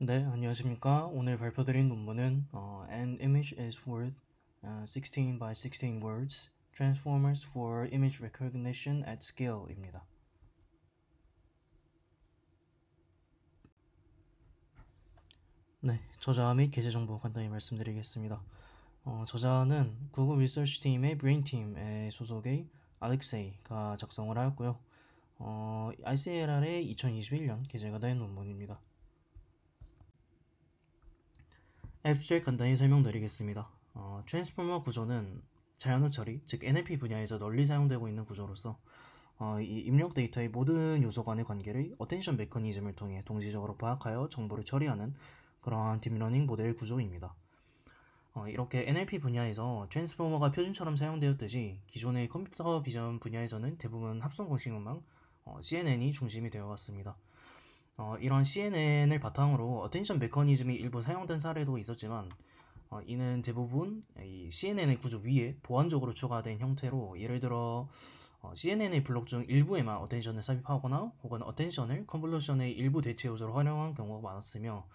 네, 안녕하십니까. 오늘 발표드린 논문은 An image is worth 16 by 16 words, Transformers for image recognition at scale입니다. 네, 저자 및 게재 정보 간단히 말씀드리겠습니다. 저자는 구글 리서치 팀의 브레인 팀의 소속의 알렉세이가 작성을 하였고요. ICLR의 2021년 게재가 된 논문입니다. 앱스트랙 간단히 설명드리겠습니다. 트랜스포머 구조는 자연어 처리, 즉 NLP 분야에서 널리 사용되고 있는 구조로서 이 입력 데이터의 모든 요소 간의 관계를 어텐션 메커니즘을 통해 동시적으로 파악하여 정보를 처리하는 그러한 딥러닝 모델 구조입니다. 이렇게 NLP 분야에서 트랜스포머가 표준처럼 사용되었듯이 기존의 컴퓨터 비전 분야에서는 대부분 합성 공식문망 CNN이 중심이 되어 왔습니다. 이런 CNN을 바탕으로 어텐션 메커니즘이 일부 사용된 사례도 있었지만 이는 대부분 이 CNN의 구조 위에 보완적으로 추가된 형태로 예를 들어 CNN의 블록 중 일부에만 어텐션을 삽입하거나 혹은 어텐션을 컨볼루션의 일부 대체 요소로 활용한 경우가 많았으며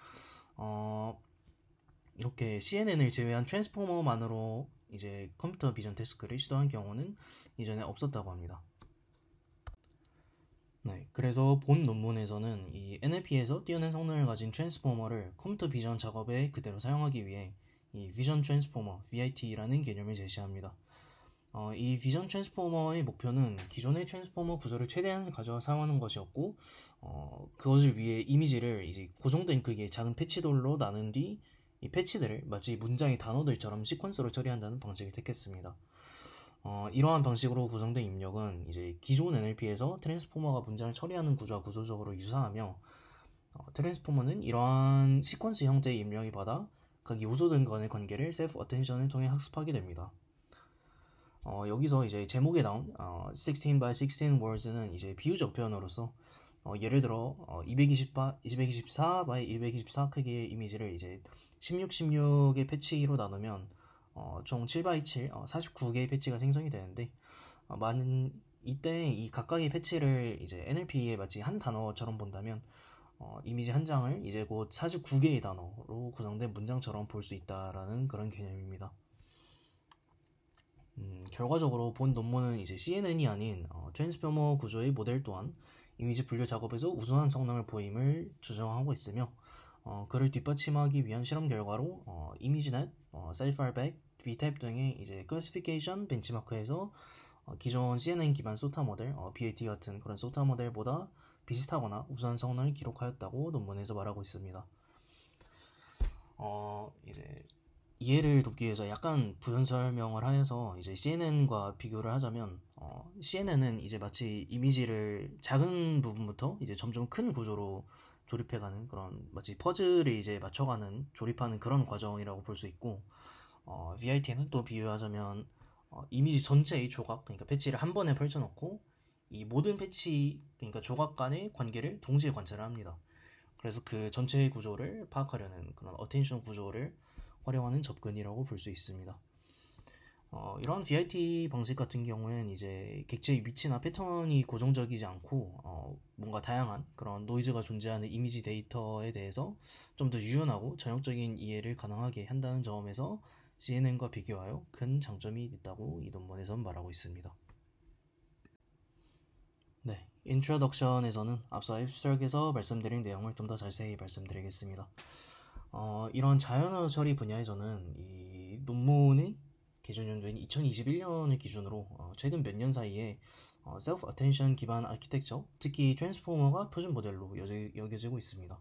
이렇게 CNN을 제외한 트랜스포머만으로 이제 컴퓨터 비전 태스크를 시도한 경우는 이전에 없었다고 합니다. 네, 그래서 본 논문에서는 이 NLP에서 뛰어난 성능을 가진 트랜스포머를 컴퓨터 비전 작업에 그대로 사용하기 위해 이 비전 트랜스포머 VIT라는 개념을 제시합니다. 이 비전 트랜스포머의 목표는 기존의 트랜스포머 구조를 최대한 가져와 사용하는 것이었고, 그것을 위해 이미지를 이제 고정된 크기의 작은 패치돌로 나눈 뒤 이 패치들을 마치 문장의 단어들처럼 시퀀서로 처리한다는 방식을 택했습니다. 이러한 방식으로 구성된 입력은 이제 기존 NLP에서 트랜스포머가 문장을 처리하는 구조와 구조적으로 유사하며 트랜스포머는 이러한 시퀀스 형태의 입력을 받아 각 요소들 간의 관계를 셀프 어텐션을 통해 학습하게 됩니다. 여기서 이제 제목에 나온 16 by 16 words는 이제 비유적 표현으로서 예를 들어 224 by 224 크기의 이미지를 이제 16, 16의 패치로 나누면 총 7 by 7, 49개의 패치가 생성이 되는데 많은 이때 이 각각의 패치를 이제 NLP에 마치 한 단어처럼 본다면 이미지 한 장을 이제 곧 49개의 단어로 구성된 문장처럼 볼 수 있다라는 그런 개념입니다. 결과적으로 본 논문은 이제 CNN이 아닌 트랜스포머 구조의 모델 또한 이미지 분류 작업에서 우수한 성능을 보임을 주장하고 있으며 그를 뒷받침하기 위한 실험 결과로 이미지넷, 셀프알백, VTAP 등의 이제 클래시피케이션 벤치마크에서 기존 CNN 기반 소타 모델, BAT 같은 그런 소타 모델보다 비슷하거나 우수한 성능을 기록하였다고 논문에서 말하고 있습니다. 이제 이해를 돕기 위해서 약간 부연 설명을 하여서 이제 CNN과 비교를 하자면 CNN은 이제 마치 이미지를 작은 부분부터 이제 점점 큰 구조로 조립해가는 그런 마치 퍼즐을 이제 맞춰가는 조립하는 그런 과정이라고 볼 수 있고 VIT는 또 비유하자면 이미지 전체의 조각 그러니까 패치를 한 번에 펼쳐놓고 이 모든 패치 그러니까 조각 간의 관계를 동시에 관찰을 합니다. 그래서 그 전체의 구조를 파악하려는 그런 어텐션 구조를 활용하는 접근이라고 볼 수 있습니다. 이런 VIT 방식 같은 경우에는 이제 객체의 위치나 패턴이 고정적이지 않고 뭔가 다양한 그런 노이즈가 존재하는 이미지 데이터에 대해서 좀 더 유연하고 전형적인 이해를 가능하게 한다는 점에서 CNN과 비교하여 큰 장점이 있다고 이 논문에선 말하고 있습니다. 네, 인트로덕션에서는 앞서 앱스트랙에서 말씀드린 내용을 좀 더 자세히 말씀드리겠습니다. 이런 자연어 처리 분야에서는 이 논문의 개정 연도인 2021년을 기준으로 최근 몇 년 사이에 셀프 어텐션 기반 아키텍처, 특히 트랜스포머가 표준 모델로 여겨지고 있습니다.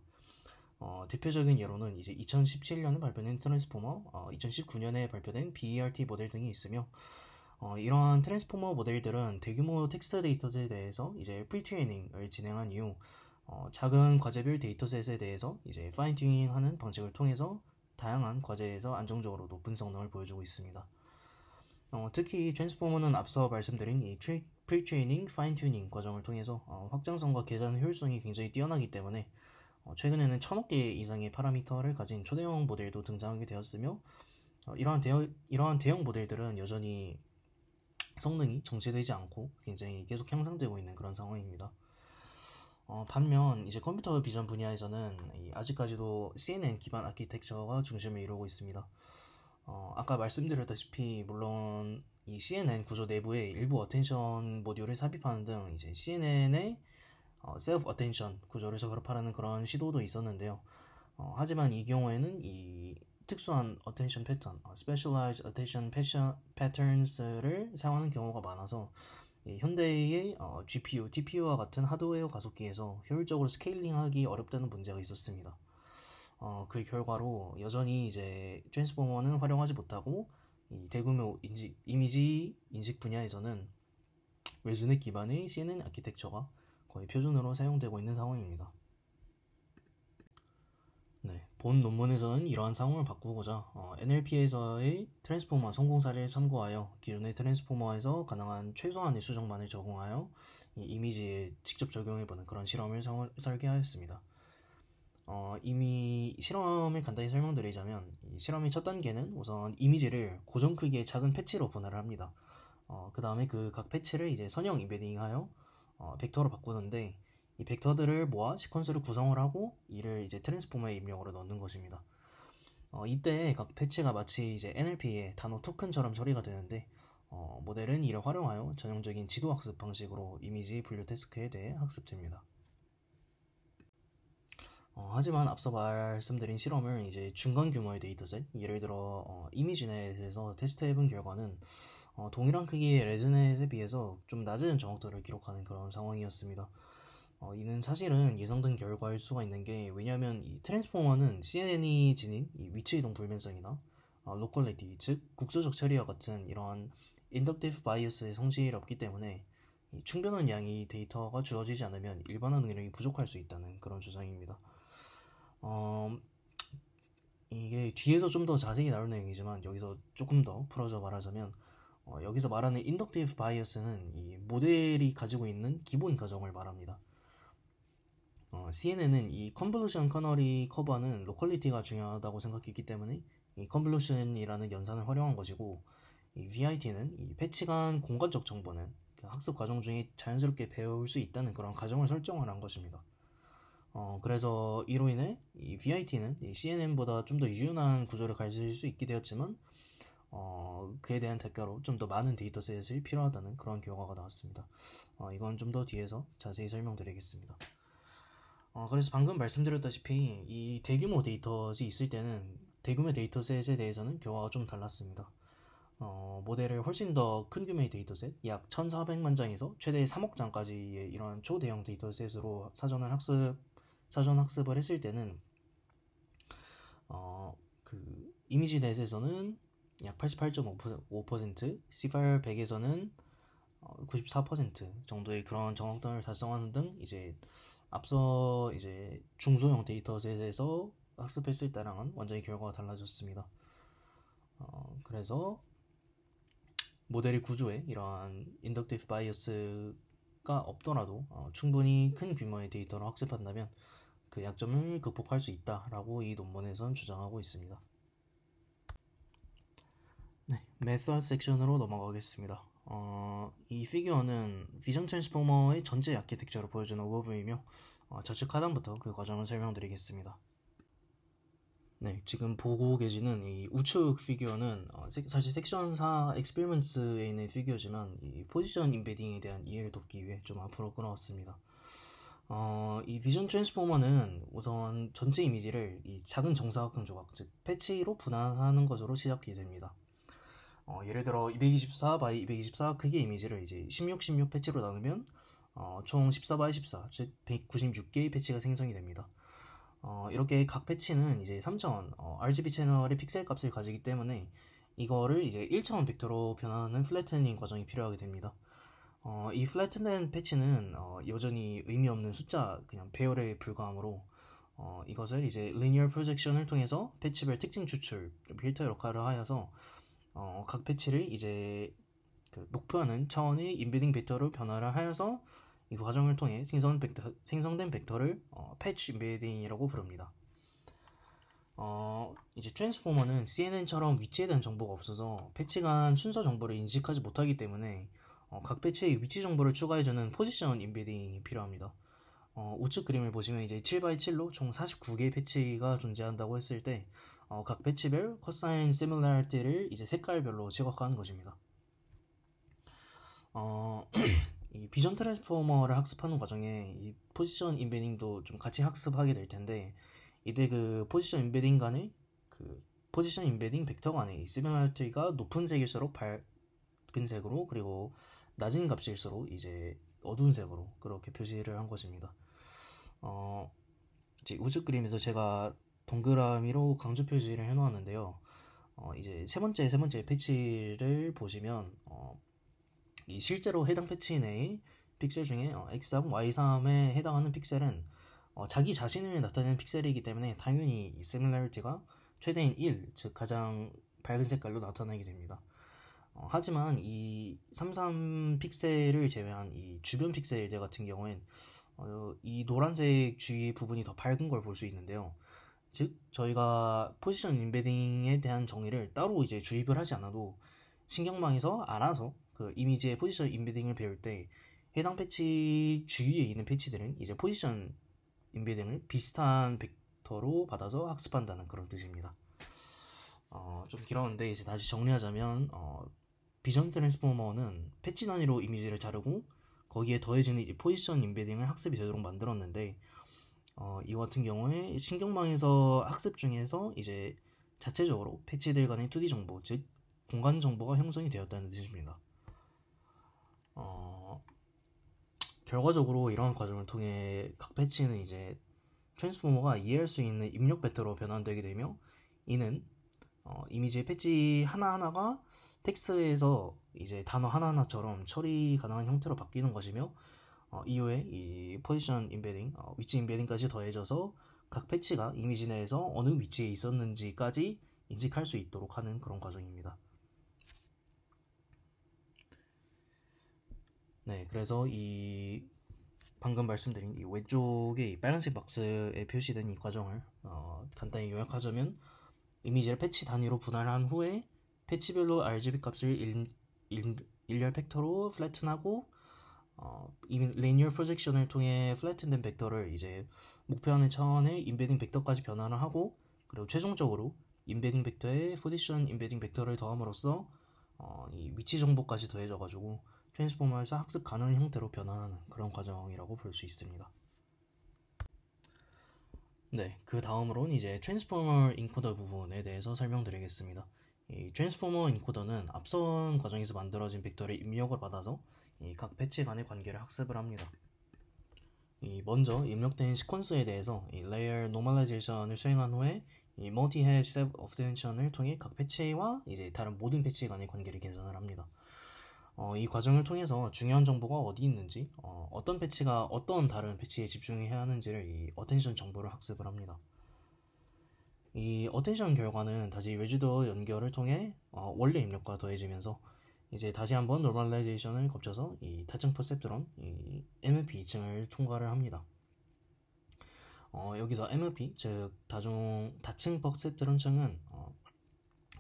대표적인 예로는 이제 2017년에 발표된 트랜스포머, 2019년에 발표된 BERT 모델 등이 있으며 이러한 트랜스포머 모델들은 대규모 텍스트 데이터셋에 대해서 이제 프리트레이닝을 진행한 이후 작은 과제별 데이터셋에 대해서 이제 파인 튜닝하는 방식을 통해서 다양한 과제에서 안정적으로 높은 성능을 보여주고 있습니다. 특히 트랜스포머는 앞서 말씀드린 이 프리트레이닝, 파인 튜닝 과정을 통해서 확장성과 계산 효율성이 굉장히 뛰어나기 때문에 최근에는 1000억 개 이상의 파라미터를 가진 초대형 모델도 등장하게 되었으며 이러한 대형 모델들은 여전히 성능이 정체되지 않고 굉장히 계속 향상되고 있는 그런 상황입니다. 반면 이제 컴퓨터 비전 분야에서는 아직까지도 CNN 기반 아키텍처가 중심을 이루고 있습니다. 아까 말씀드렸다시피 물론 이 CNN 구조 내부에 일부 어텐션 모듈을 삽입하는 등 이제 CNN의 셀프 어텐션 구조를 적합하라는 그런 시도도 있었는데요. 하지만 이 경우에는 이 특수한 attention pattern, specialized attention patterns를 사용하는 경우가 많아서 현대의 GPU, TPU와 같은 하드웨어 가속기에서 효율적으로 스케일링하기 어렵다는 문제가 있었습니다. 그 결과로 여전히 이제 트랜스포머는 활용하지 못하고 이 대규모 이미지 인식 분야에서는 레즈넷 기반의 CNN 아키텍처가 거의 표준으로 사용되고 있는 상황입니다. 네, 본 논문에서는 이러한 상황을 바꾸고자 NLP에서의 트랜스포머 성공 사례를 참고하여 기존의 트랜스포머에서 가능한 최소한의 수정만을 적용하여 이 이미지에 직접 적용해보는 그런 실험을 설계하였습니다. 이미 실험을 간단히 설명드리자면 이 실험의 첫 단계는 우선 이미지를 고정 크기의 작은 패치로 분할을 합니다. 그 다음에 그 각 패치를 이제 선형 임베딩하여 벡터로 바꾸는데 이 벡터들을 모아 시퀀스를 구성을 하고 이를 이제 트랜스포머의 입력으로 넣는 것입니다. 이때 각 패치가 마치 이제 NLP의 단어 토큰처럼 처리가 되는데 모델은 이를 활용하여 전형적인 지도 학습 방식으로 이미지 분류 태스크에 대해 학습됩니다. 하지만 앞서 말씀드린 실험을 이제 중간 규모의 데이터셋, 예를 들어 이미지넷에서 테스트해본 결과는 동일한 크기의 레즈넷에 비해서 좀 낮은 정확도를 기록하는 그런 상황이었습니다. 이는 사실은 예상된 결과일 수가 있는 게 왜냐하면 이 트랜스포머는 CNN이 지닌 이 위치 이동 불변성이나 로컬리티, 즉 국소적 처리와 같은 이러한 인덕티브 바이어스의 성질이 없기 때문에 충분한 양의 데이터가 주어지지 않으면 일반화 능력이 부족할 수 있다는 그런 주장입니다. 이게 뒤에서 좀 더 자세히 나올 내용이지만 여기서 조금 더 풀어서 말하자면 여기서 말하는 인덕티브 바이어스는 이 모델이 가지고 있는 기본 가정을 말합니다. CNN은 이 컨볼루션 커널이 커버하는 로컬리티가 중요하다고 생각했기 때문에 이 컨볼루션이라는 연산을 활용한 것이고 이 VIT는 이 패치 간 공간적 정보는 그 학습 과정 중에 자연스럽게 배울 수 있다는 그런 가정을 설정을 한 것입니다. 그래서 이로 인해 이 VIT는 이 CNN보다 좀 더 유연한 구조를 가질 수 있게 되었지만 그에 대한 대가로 좀 더 많은 데이터셋이 필요하다는 그런 결과가 나왔습니다. 이건 좀 더 뒤에서 자세히 설명드리겠습니다. 그래서 방금 말씀드렸다시피 이 대규모 데이터셋이 있을 때는 대규모 데이터셋에 대해서는 결과가 좀 달랐습니다. 모델을 훨씬 더 큰 규모의 데이터셋, 약 1400만 장에서 최대 3억 장까지의 이런 초대형 데이터셋으로 사전 학습을 했을 때는 그 이미지넷에서는 약 88.5%, CFAR100에서는 94% 정도의 그런 정확도를 달성하는 등 이제 앞서 이제 중소형 데이터셋에서 학습했을 때랑은 완전히 결과가 달라졌습니다. 그래서 모델의 구조에 이러한 인덕티브 바이어스가 없더라도 충분히 큰 규모의 데이터로 학습한다면 그 약점을 극복할 수 있다라고 이 논문에선 주장하고 있습니다. 네, 메서드 섹션으로 넘어가겠습니다. 이 피규어는 비전 트랜스포머의 전체 아키텍처를 보여주는 오버뷰이며 좌측 하단부터 그 과정을 설명드리겠습니다. 네, 지금 보고 계시는 이 우측 피규어는 사실 섹션 4 익스피리먼스에 있는 피규어지만 이 포지션 임베딩에 대한 이해를 돕기 위해 좀 앞으로 끌어왔습니다. 이 비전 트랜스포머는 우선 전체 이미지를 이 작은 정사각형 조각, 즉 패치로 분할하는 것으로 시작이 됩니다. 예를 들어 224 by 224 크기의 이미지를 이제 16, 16 패치로 나누면 총 14 by 14, 즉 196개의 패치가 생성이 됩니다. 이렇게 각 패치는 이제 3차원 RGB 채널의 픽셀 값을 가지기 때문에 이거를 이제 1차원 벡터로 변환하는 플래트닝 과정이 필요하게 됩니다. 이 플래트된 패치는 여전히 의미 없는 숫자 그냥 배열에 불과하므로 이것을 이제 리니어 프로젝션을 통해서 패치별 특징 추출 필터 역할을 하여서 각 패치를 이제 그 목표하는 차원의 인베딩 벡터로 변화를 하여서 이 과정을 통해 생성된 벡터를 패치 인베딩이라고 부릅니다. 이제 트랜스포머는 CNN처럼 위치에 대한 정보가 없어서 패치 간 순서 정보를 인식하지 못하기 때문에 각 패치의 위치 정보를 추가해주는 포지션 인베딩이 필요합니다. 우측 그림을 보시면 이제 7x7로 총 49개의 패치가 존재한다고 했을 때, 각 패치별 cosine similarity를 이제 색깔별로 지각하는 것입니다. 이 비전 트랜스포머를 학습하는 과정에 이 포지션 인베딩도 좀 같이 학습하게 될 텐데, 이때 그 포지션 인베딩 간의 그 포지션 인베딩 벡터 간의 이 시밀러리티가 높은 색일수록 밝은 색으로, 그리고 낮은 값일수록 이제 어두운 색으로 그렇게 표시를 한 것입니다. 이제 우측 그림에서 제가 동그라미로 강조 표시를 해놓았는데요. 이제 세 번째 패치를 보시면 이 실제로 해당 패치 내의 픽셀 중에 x3, y3에 해당하는 픽셀은 자기 자신을 나타내는 픽셀이기 때문에 당연히 이 similarity가 최대인 1, 즉 가장 밝은 색깔로 나타나게 됩니다. 하지만 이 33 픽셀을 제외한 이 주변 픽셀들 같은 경우엔 이 노란색 주위 부분이 더 밝은 걸 볼 수 있는데요. 즉 저희가 포지션 인베딩에 대한 정의를 따로 이제 주입을 하지 않아도 신경망에서 알아서 그 이미지의 포지션 인베딩을 배울 때 해당 패치 주위에 있는 패치들은 이제 포지션 인베딩을 비슷한 벡터로 받아서 학습한다는 그런 뜻입니다. 좀 길었는데 이제 다시 정리하자면 비전 트랜스포머는 패치 단위로 이미지를 자르고 거기에 더해지는 포지션 인베딩을 학습이 되도록 만들었는데 이 같은 경우에 신경망에서 학습 중에서 이제 자체적으로 패치들 간의 2D 정보, 즉 공간 정보가 형성이 되었다는 뜻입니다. 결과적으로 이러한 과정을 통해 각 패치는 이제 트랜스포머가 이해할 수 있는 입력 벡터로 변환되게 되며, 이는 이미지의 패치 하나하나가 텍스트에서 이제 단어 하나하나처럼 처리 가능한 형태로 바뀌는 것이며, 이후에 이 포지션 인베딩, 위치 인베딩까지 더해져서 각 패치가 이미지 내에서 어느 위치에 있었는지까지 인식할 수 있도록 하는 그런 과정입니다. 네, 그래서 이 방금 말씀드린 이 왼쪽에 이 빨간색 박스에 표시된 이 과정을 간단히 요약하자면, 이미지를 패치 단위로 분할한 후에 패치별로 RGB 값을 일렬 벡터로 플래튼하고 리니어 프로젝션을 통해 플래튼된 벡터를 이제 목표하는 차원의 인베딩 벡터까지 변환을 하고, 그리고 최종적으로 인베딩 벡터에 포지션 인베딩 벡터를 더함으로써 이 위치 정보까지 더해져가지고 트랜스포머에서 학습 가능한 형태로 변환하는 그런 과정이라고 볼 수 있습니다. 네, 그 다음으로는 이제 트랜스포머 인코더 부분에 대해서 설명드리겠습니다. 이 트랜스포머 인코더는 앞선 과정에서 만들어진 벡터를 입력을 받아서 이 각 패치 간의 관계를 학습을 합니다. 먼저 입력된 시퀀스에 대해서 이 레이어 노멀라이제이션을 수행한 후에 이 멀티-헤드 스텝 오프텐션을 통해 각 패치와 이제 다른 모든 패치 간의 관계를 계산을 합니다. 이 과정을 통해서 중요한 정보가 어디 있는지, 어떤 패치가 어떤 다른 패치에 집중해야 하는지를 이 어텐션 정보를 학습을 합니다. 이 어텐션 결과는 다시 레지더 연결을 통해 원래 입력과 더해지면서 이제 다시 한번 노멀라이제이션을 거쳐서 이 다층 퍼셉트론, 이 MFP 2층을 통과를 합니다. 여기서 MFP, 즉 다층 퍼셉트론 층은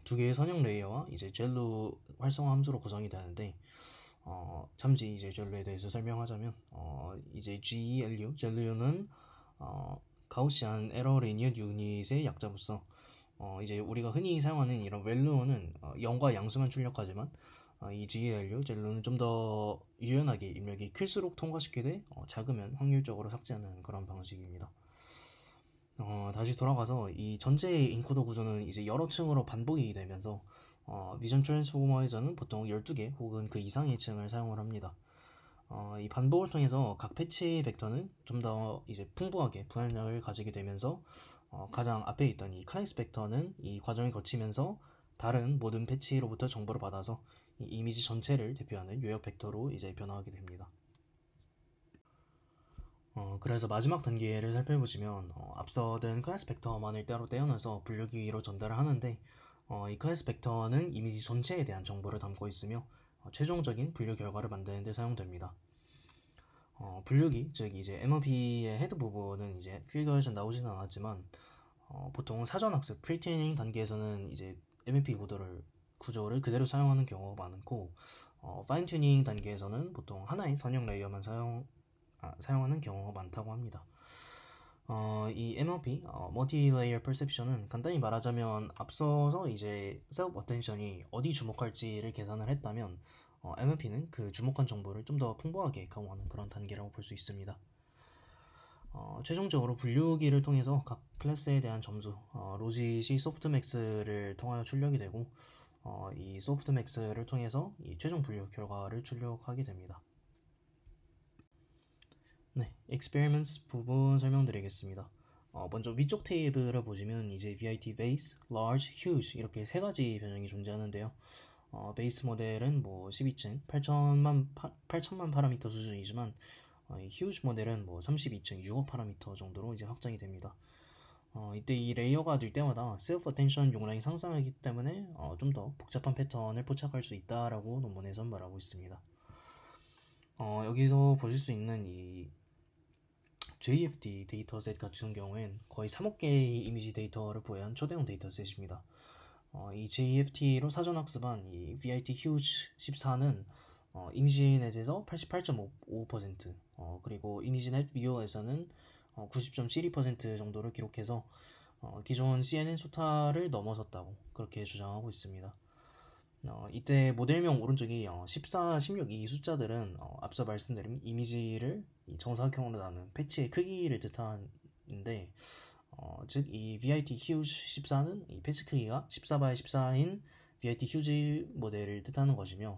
두 개의 선형 레이어와 이제 젤로 활성화 함수로 구성이 되는데, 잠시 이제 젤로에 대해서 설명하자면 이제 GELU, 젤루는 가우시안 에러 리니어 유닛의 약자로서 이제 우리가 흔히 사용하는 이런 렐루어는 0과 양수만 출력하지만 이 GELU, 젤루는 좀 더 유연하게 입력이 클수록 통과시키되 작으면 확률적으로 삭제하는 그런 방식입니다. 다시 돌아가서 이 전체 인코더 구조는 이제 여러 층으로 반복이 되면서 비전 트랜스포머에서는 보통 12개 혹은 그 이상의 층을 사용을 합니다. 이 반복을 통해서 각 패치 벡터는 좀 더 이제 풍부하게 분할력을 가지게 되면서 가장 앞에 있던 이 클래스 벡터는 이 과정을 거치면서 다른 모든 패치로부터 정보를 받아서 이 이미지 전체를 대표하는 요약 벡터로 이제 변화하게 됩니다. 그래서 마지막 단계를 살펴보시면 앞서든 클래스 벡터만을 따로 떼어내서 분류기로 전달을 하는데, 이 클래스 벡터는 이미지 전체에 대한 정보를 담고 있으며 최종적인 분류 결과를 만드는 데 사용됩니다. 분류기, 즉 이제 MLP의 헤드 부분은 이제 필드에서 나오지는 않았지만 보통 사전 학습 프리트레이닝 단계에서는 이제 MLP 구조를 그대로 사용하는 경우가 많고, 파인 튜닝 단계에서는 보통 하나의 선형 레이어만 사용하는 사용하는 경우가 많다고 합니다. 이 MLP, Multi-Layer Perception은 간단히 말하자면 앞서서 이제 Self Attention이 어디 주목할지를 계산을 했다면 MLP는 그 주목한 정보를 좀 더 풍부하게 강화하는 그런 단계라고 볼 수 있습니다. 최종적으로 분류기를 통해서 각 클래스에 대한 점수, 로짓이 소프트맥스를 통하여 출력이 되고 이 소프트맥스를 통해서 이 최종 분류 결과를 출력하게 됩니다. 네, experiments 부분 설명드리겠습니다. 먼저 위쪽 테이블을 보시면 이제 VIT base, large, huge 이렇게 세 가지 변형이 존재하는데요. 베이스 모델은 뭐 12층, 8천만 파라미터 수준이지만 이 huge 모델은 뭐 32층, 6억 파라미터 정도로 이제 확장이 됩니다. 이때 이 레이어가 될 때마다 self attention 용량이 상승하기 때문에 좀 더 복잡한 패턴을 포착할 수 있다라고 논문에서 말하고 있습니다. 여기서 보실 수 있는 이 JFD 데이터셋 같은 경우엔 거의 3억 개의 이미지 데이터를 보유한 초대형 데이터셋입니다. 이 JFT로 사전 학습한 이 VIT Huge 14는 이미지넷에서 88.5%, 그리고 이미지넷 뷰어에서는 90.72% 정도를 기록해서 기존 CNN 소타를 넘어섰다고 그렇게 주장하고 있습니다. 이때 모델명 오른쪽이 14, 16 이 숫자들은 앞서 말씀드린 이미지를 정사각형으로 나눈 패치의 크기를 뜻하는데 즉 이 VIT Huge 14는 이 패치 크기가 14x14인 VIT Huge 모델을 뜻하는 것이며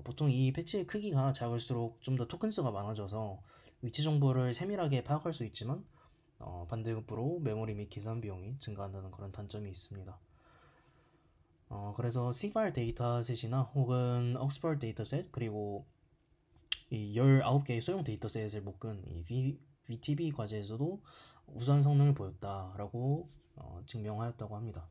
보통 이 패치의 크기가 작을수록 좀 더 토큰 수가 많아져서 위치 정보를 세밀하게 파악할 수 있지만 반대급부로 메모리 및 계산 비용이 증가한다는 그런 단점이 있습니다. 그래서 C-file 데이터셋이나 혹은 옥스퍼드 데이터셋 그리고 이 19개의 소형 데이터셋을 묶은 이 VTB 과제에서도 우수한 성능을 보였다라고 증명하였다고 합니다.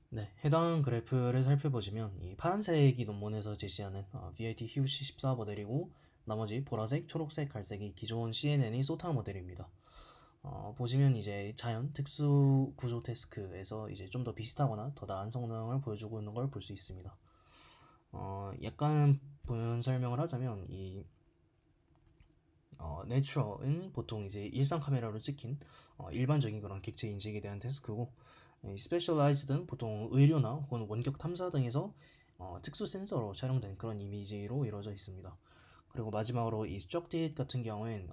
네, 해당 그래프를 살펴보시면 이 파란색이 논문에서 제시하는 VIT Huge 14 모델이고 나머지 보라색, 초록색, 갈색이 기존 CNN이 소타 모델입니다. 보시면 이제 자연 특수 구조 태스크에서 이제 좀 더 비슷하거나 더 나은 성능을 보여주고 있는 걸 볼 수 있습니다. 약간 본 설명을 하자면 이 내추럴은 보통 이제 일상 카메라로 찍힌 일반적인 그런 객체 인식에 대한 태스크고 이 스페셜라이즈드는 보통 의료나 혹은 원격 탐사 등에서 특수 센서로 촬영된 그런 이미지로 이루어져 있습니다. 그리고 마지막으로 이 스트럭디드 같은 경우엔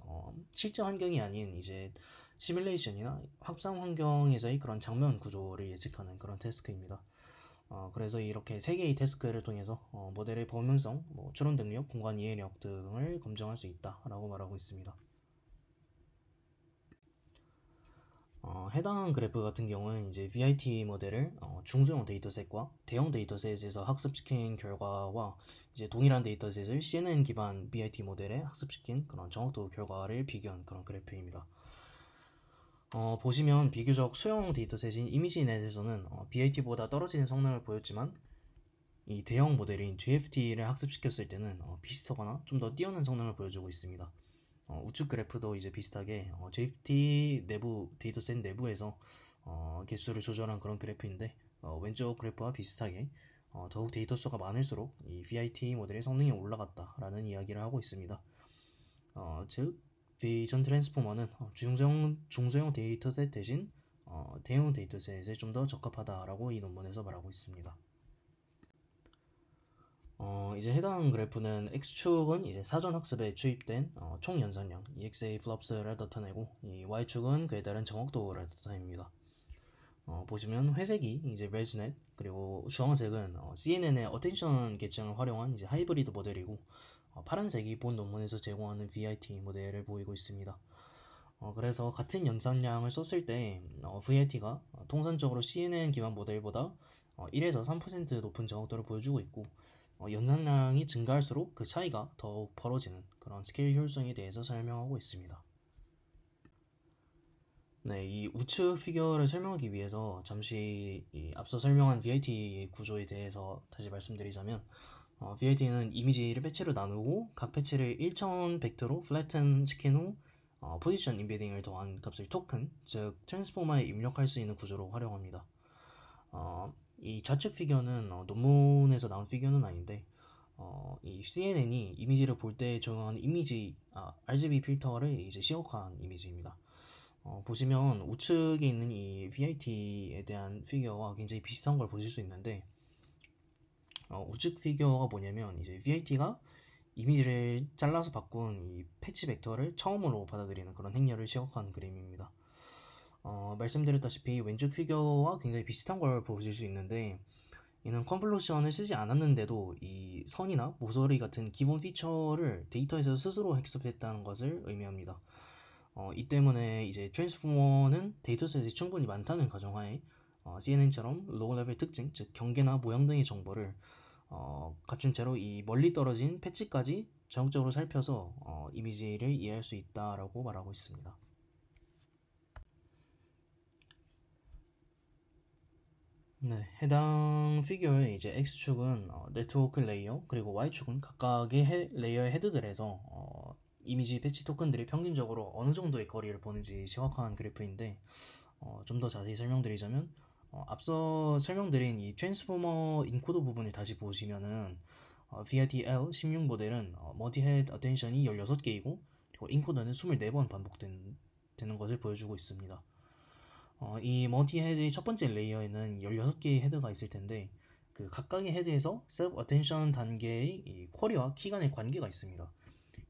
실제 환경이 아닌 이제 시뮬레이션이나 확산 환경에서의 그런 장면 구조를 예측하는 그런 태스크입니다. 그래서 이렇게 3개의 태스크를 통해서 모델의 범용성, 추론 능력, 공간 이해력 등을 검증할 수 있다라고 말하고 있습니다. 해당 그래프 같은 경우는 이제 VIT 모델을 중소형 데이터셋과 대형 데이터셋에서 학습시킨 결과와 이제 동일한 데이터셋을 CNN 기반 VIT 모델에 학습시킨 그런 정확도 결과를 비교한 그런 그래프입니다. 보시면 비교적 소형 데이터셋인 이미지넷에서는 VIT보다 떨어지는 성능을 보였지만 이 대형 모델인 JFT를 학습시켰을 때는 비슷하거나 좀 더 뛰어난 성능을 보여주고 있습니다. 우측 그래프도 이제 비슷하게 JFT 내부 데이터셋 내부에서 개수를 조절한 그런 그래프인데 왼쪽 그래프와 비슷하게 더욱 데이터 수가 많을수록 이 VIT 모델의 성능이 올라갔다라는 이야기를 하고 있습니다. 즉 비전 트랜스포머는 중소형 데이터셋 대신 대형 데이터셋에 좀 더 적합하다라고 이 논문에서 말하고 있습니다. 이제 해당 그래프는 X축은 이제 사전 학습에 투입된 총 연산량 EXA 플롭스를 나타내고 이 Y축은 그에 따른 정확도를 나타냅니다. 보시면 회색이 이제 ResNet 그리고 주황색은 CNN의 어텐션 계층을 활용한 이제 하이브리드 모델이고 파란색이 본 논문에서 제공하는 VIT 모델을 보이고 있습니다. 그래서 같은 연산량을 썼을 때 VIT가 통산적으로 CNN 기반 모델보다 1에서 3% 높은 정확도를 보여주고 있고 연산량이 증가할수록 그 차이가 더욱 벌어지는 그런 스케일 효율성에 대해서 설명하고 있습니다. 네, 이 우측 피겨를 설명하기 위해서 잠시 앞서 설명한 VIT 구조에 대해서 다시 말씀드리자면 VIT는 이미지를 패치로 나누고 각 패치를 1차원 벡터로 플래튼 시킨 후 포지션 인베딩을 더한 값을 토큰, 즉 트랜스포머에 입력할 수 있는 구조로 활용합니다. 이 좌측 피겨는 논문에서 나온 피겨는 아닌데 이 CNN이 이미지를 볼 때 적용하는 RGB 필터를 이제 시각화한 이미지입니다. 보시면 우측에 있는 이 VIT에 대한 피규어와 굉장히 비슷한 걸 보실 수 있는데, 우측 피규어가 뭐냐면 이제 VIT가 이미지를 잘라서 바꾼 이 패치 벡터를 처음으로 받아들이는 그런 행렬을 시각화한 그림입니다. 말씀드렸다시피 왼쪽 피규어와 굉장히 비슷한 걸 보실 수 있는데, 이는 컨볼루션을 쓰지 않았는데도 이 선이나 모서리 같은 기본 피처를 데이터에서 스스로 학습했다는 것을 의미합니다. 이 때문에 이제 트랜스포머는 데이터셋이 충분히 많다는 가정하에 CNN처럼 로우 레벨 특징, 즉 경계나 모양 등의 정보를 갖춘 채로 이 멀리 떨어진 패치까지 전역적으로 살펴서 이미지를 이해할 수 있다라고 말하고 있습니다. 네, 해당 피규어의 이제 X축은 네트워크 레이어, 그리고 Y축은 각각의 레이어의 헤드들에서 이미지 패치 토큰들이 평균적으로 어느 정도의 거리를 보는지 시각화한 그래프인데, 좀 더 자세히 설명드리자면 앞서 설명드린 이 트랜스포머 인코더 부분을 다시 보시면은 VIT-L16 모델은 멀티헤드 어텐션이 16개이고 그리고 인코더는 24번 반복되는 것을 보여주고 있습니다. 이 멀티헤드의 첫 번째 레이어에는 16개의 헤드가 있을 텐데, 그 각각의 헤드에서 셀프 어텐션 단계의 이 쿼리와 키 간의 관계가 있습니다.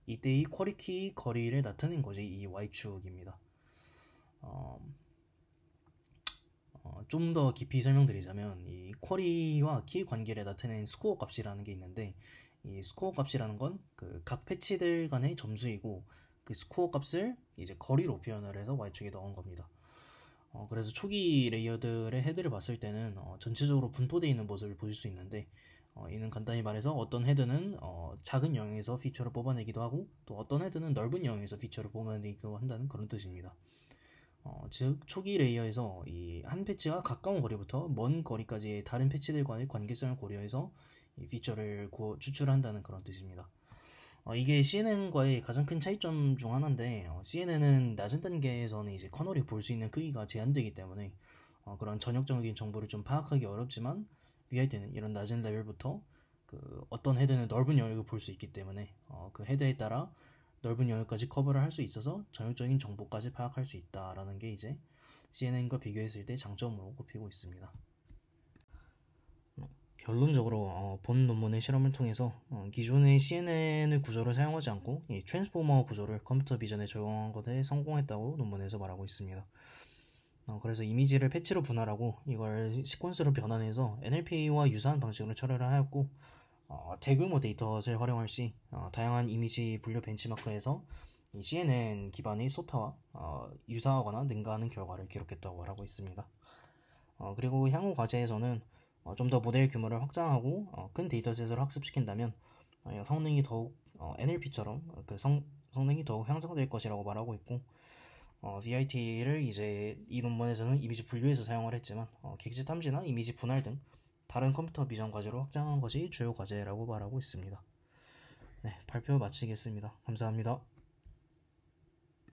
이때 이 쿼리 키 거리를 나타낸 것이 이 Y축입니다. 좀 더 깊이 설명드리자면 이 쿼리와 키 관계를 나타낸 스코어 값이라는 게 있는데, 이 스코어 값이라는 건 그 각 패치들 간의 점수이고, 그 스코어 값을 이제 거리로 표현을 해서 Y축에 넣은 겁니다. 그래서 초기 레이어들의 헤드를 봤을 때는 전체적으로 분포되어 있는 모습을 보실 수 있는데, 이는 간단히 말해서 어떤 헤드는 작은 영역에서 피처를 뽑아내기도 하고, 또 어떤 헤드는 넓은 영역에서 피처를 뽑아내기도 한다는 그런 뜻입니다. 즉 초기 레이어에서 이 한 패치가 가까운 거리부터 먼 거리까지의 다른 패치들과의 관계성을 고려해서 이 피처를 추출한다는 그런 뜻입니다. 이게 CNN과의 가장 큰 차이점 중 하나인데, CNN은 낮은 단계에서는 이제 커널이 볼 수 있는 크기가 제한되기 때문에 그런 전역적인 정보를 좀 파악하기 어렵지만, VIT는 이런 낮은 레벨부터 그 어떤 헤드는 넓은 영역을 볼 수 있기 때문에 그 헤드에 따라 넓은 영역까지 커버를 할 수 있어서 전역적인 정보까지 파악할 수 있다라는 게 이제 CNN과 비교했을 때 장점으로 꼽히고 있습니다. 결론적으로 본 논문의 실험을 통해서 기존의 CNN을 구조를 사용하지 않고 이 트랜스포머 구조를 컴퓨터 비전에 적용한 것에 성공했다고 논문에서 말하고 있습니다. 그래서 이미지를 패치로 분할하고 이걸 시퀀스로 변환해서 NLP와 유사한 방식으로 처리를 하였고, 대규모 데이터를 활용할 시 다양한 이미지 분류 벤치마크에서 이 CNN 기반의 소타와 유사하거나 능가하는 결과를 기록했다고 말하고 있습니다. 그리고 향후 과제에서는 좀 더 모델 규모를 확장하고 큰 데이터셋을 학습시킨다면 성능이 더욱 NLP처럼 그 성능이 더욱 향상될 것이라고 말하고 있고, VIT를 이제 이 논문에서는 이미지 분류에서 사용을 했지만 객지 탐지나 이미지 분할 등 다른 컴퓨터 비전 과제로 확장한 것이 주요 과제라고 말하고 있습니다. 네, 발표 마치겠습니다. 감사합니다.